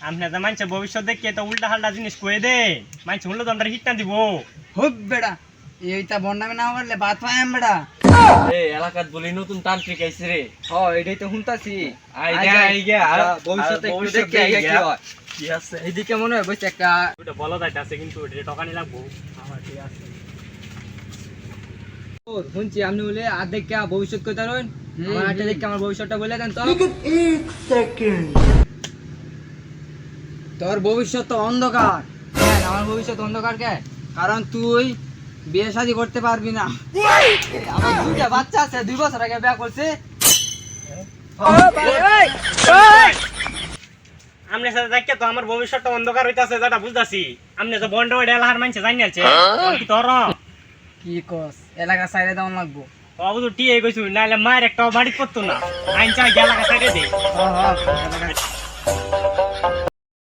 আপনি তো মানুষের ভবিষ্যৎ দেখে তো উল্টা হাল্টা জিনিস কয়ে দে মানুষ শুনলে তো আমরা হিট না দিব। হুপ বেড়া এইটা বন্ডামি না করলে বাদ পাইম বেড়া। এই এলাকাত বলি নতুন তান্ত্রিক আইছে রে। এটাই তো শুনতাছি। আইগা আর ভবিষ্যতে একটু ভবিষ্যৎ দেখে আইগা কি হয়। কি আছে এইদিকে মনে হয় বসে একটা ওটা বলা যাইতেছে কিন্তু ওটা টকানি লাগবো। আমার ঠিক আছে। শুনছি আপনি বলে আর দেখে ভবিষ্যৎ কথা রইন আমার হাতে দেখে আমার ভবিষ্যৎটা বলে দেন তো। তোর ভবিষ্যৎ তো অন্ধকার। কেন আমার ভবিষ্যৎ অন্ধকার কে? কারণ তুই বিয়ে শাদী করতে পারবি না। আমার দুইটা বাচ্চা আছে, 2 বছর আগে বিয়ে করছে। আমনে সাথে দেখে তো আমার ভবিষ্যৎটা অন্ধকার হইতাছে যেটা বুঝতাছি। আমনে তো বন্ড ওইটা এলাকার মানুষ জানি আছে কি তোর কি কস এলাকা সাইডে দাম লাগবো। বাবু তো টিয়ে কইছু নাইলে মায়ের একটা বাড়ি করতো না আইন চাই এলাকা সাইডে দে। হ্যাঁ